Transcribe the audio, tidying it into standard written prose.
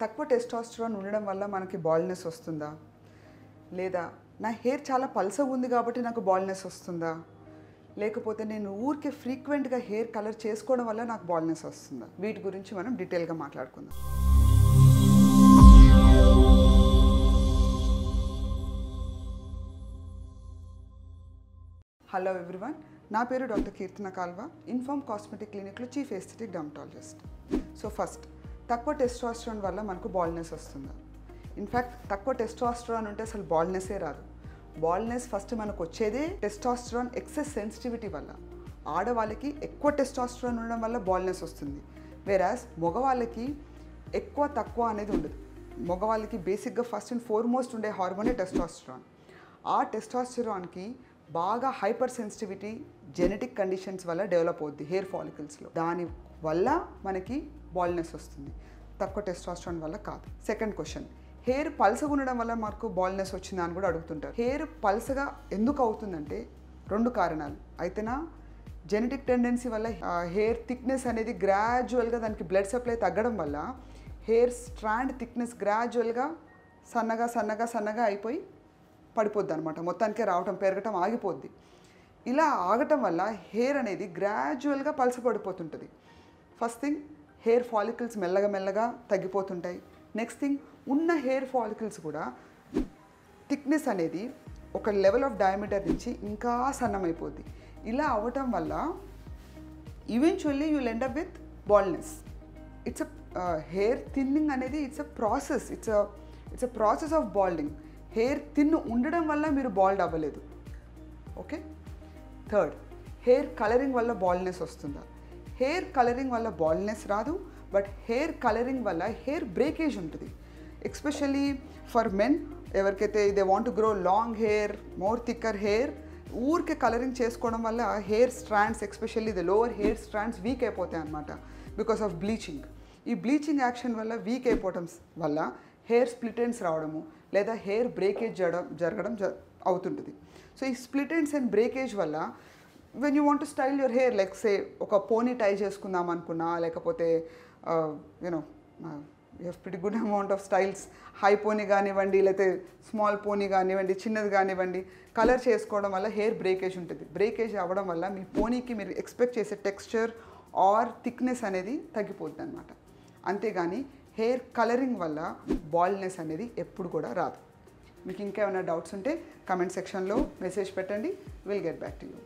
తక్కువ టెస్టోస్టెరాన్ ఉండడం వల్ల మనకి బాల్నెస్ వస్తుందా, లేదా నా హెయిర్ చాలా పల్సగా ఉంది కాబట్టి నాకు బాల్నెస్ వస్తుందా, లేకపోతే నేను ఊరికే ఫ్రీక్వెంట్గా హెయిర్ కలర్ చేసుకోవడం వల్ల నాకు బాల్నెస్ వస్తుందా, వీటి గురించి మనం డీటెయిల్గా మాట్లాడుకుందాం. హలో ఎవ్రీవన్, నా పేరు doctor Keerthana Kalva, Inform cosmetic క్లినిక్లో chief aesthetic dermatologist. So first, తక్కువ టెస్టోస్టెరాన్ వల్ల మనకు బాల్నెస్ వస్తుందా? ఇన్ఫ్యాక్ట్ తక్కువ టెస్టోస్టెరాన్ ఉంటే అసలు బాల్నెస్సే రాదు. బాల్నెస్ ఫస్ట్ మనకు వచ్చేదే టెస్టోస్టెరాన్ ఎక్సెస్ సెన్సిటివిటీ వల్ల. ఆడవాళ్ళకి ఎక్కువ టెస్టోస్టెరాన్ ఉండడం వల్ల బాల్నెస్ వస్తుంది, వేరాస్ మగవాళ్ళకి ఎక్కువ తక్కువ అనేది ఉండదు. మగవాళ్ళకి బేసిక్గా ఫస్ట్ అండ్ ఫార్మోస్ట్ ఉండే హార్మోనే టెస్టోస్టెరాన్. ఆ టెస్టోస్టెరాన్కి బాగా హైపర్ సెన్సిటివిటీ జెనెటిక్ కండిషన్స్ వల్ల డెవలప్ అవుద్ది హెయిర్ ఫాలికల్స్లో. దానివల్ల మనకి బాల్నెస్ వస్తుంది, తక్కువ టెస్టోస్టెరాన్ వల్ల కాదు. సెకండ్ క్వశ్చన్, హెయిర్ పల్సగా ఉండడం వల్ల మనకు బాల్నెస్ వచ్చిందా అని కూడా అడుగుతుంటారు. హెయిర్ పల్సగా ఎందుకు అవుతుందంటే రెండు కారణాలు. అయితేనా జెనెటిక్ టెండెన్సీ వల్ల హెయిర్ థిక్నెస్ అనేది గ్రాడ్యువల్గా దానికి బ్లడ్ సప్లై తగ్గడం వల్ల హెయిర్ స్ట్రాండ్ థిక్నెస్ గ్రాడ్యువల్గా సన్నగా సన్నగా సన్నగా అయిపోయి పడిపోద్ది అనమాట. మొత్తానికే రావటం పెరగటం ఆగిపోద్ది. ఇలా ఆగటం వల్ల హెయిర్ అనేది గ్రాడ్యువల్గా పడిపోతుంటుంది. ఫస్ట్ థింగ్, హెయిర్ ఫాలికల్స్ మెల్లగా మెల్లగా తగ్గిపోతుంటాయి. నెక్స్ట్ థింగ్, ఉన్న హెయిర్ ఫాలికల్స్ కూడా థిక్నెస్ అనేది ఒక లెవెల్ ఆఫ్ డయామీటర్ నుంచి ఇంకా సన్నమైపోద్ది. ఇలా అవ్వటం వల్ల eventually you will end up with baldness. It's hair thinning అనేది it's a process. It's a process of balding. Hair thin ఉండడం వల్ల మీరు బాల్డ్ అవ్వలేదు. ఓకే. థర్డ్, హెయిర్ కలరింగ్ వల్ల బాల్నెస్ వస్తుందా? హెయిర్ కలరింగ్ వల్ల బాల్నెస్ రాదు, బట్ హెయిర్ కలరింగ్ వల్ల హెయిర్ బ్రేకేజ్ ఉంటుంది. ఎస్పెషల్లీ ఫర్ మెన్, ఎవరికైతే they want to grow long hair, more thicker hair, ఊరికే కలరింగ్ చేసుకోవడం వల్ల hair strands, especially the lower hair strands week అయిపోతాయి అన్నమాట బికాస్ ఆఫ్ బ్లీచింగ్. ఈ బ్లీచింగ్ యాక్షన్ వల్ల వీక్ అయిపోవటం వల్ల హెయిర్ స్ప్లిట్ ఎండ్స్ రావడము లేదా హెయిర్ బ్రేకేజ్ జరగడం అవుతుంటుంది. సో ఈ స్ప్లిట్ ఎండ్స్ అండ్ బ్రేకేజ్ వల్ల when you want to style your hair, like say ఒక పోనీ టై చేసుకుందాం అనుకున్నా, లేకపోతే you know you have pretty good amount of styles, high పోనీ కానివ్వండి, లేకపోతే స్మాల్ పోనీ కానివ్వండి, చిన్నది కానివ్వండి, కలర్ చేసుకోవడం వల్ల హెయిర్ బ్రేకేజ్ ఉంటుంది. బ్రేకేజ్ అవ్వడం వల్ల మీ పోనీకి మీరు ఎక్స్పెక్ట్ చేసే టెక్స్చర్ ఆర్ థిక్నెస్ అనేది తగ్గిపోద్ది అనమాట. అంతేగాని హెయిర్ కలరింగ్ వల్ల బాల్నెస్ అనేది ఎప్పుడు కూడా రాదు. మీకు ఇంకా ఏమైనా డౌట్స్ ఉంటే కమెంట్ సెక్షన్లో మెసేజ్ పెట్టండి, will get back to you.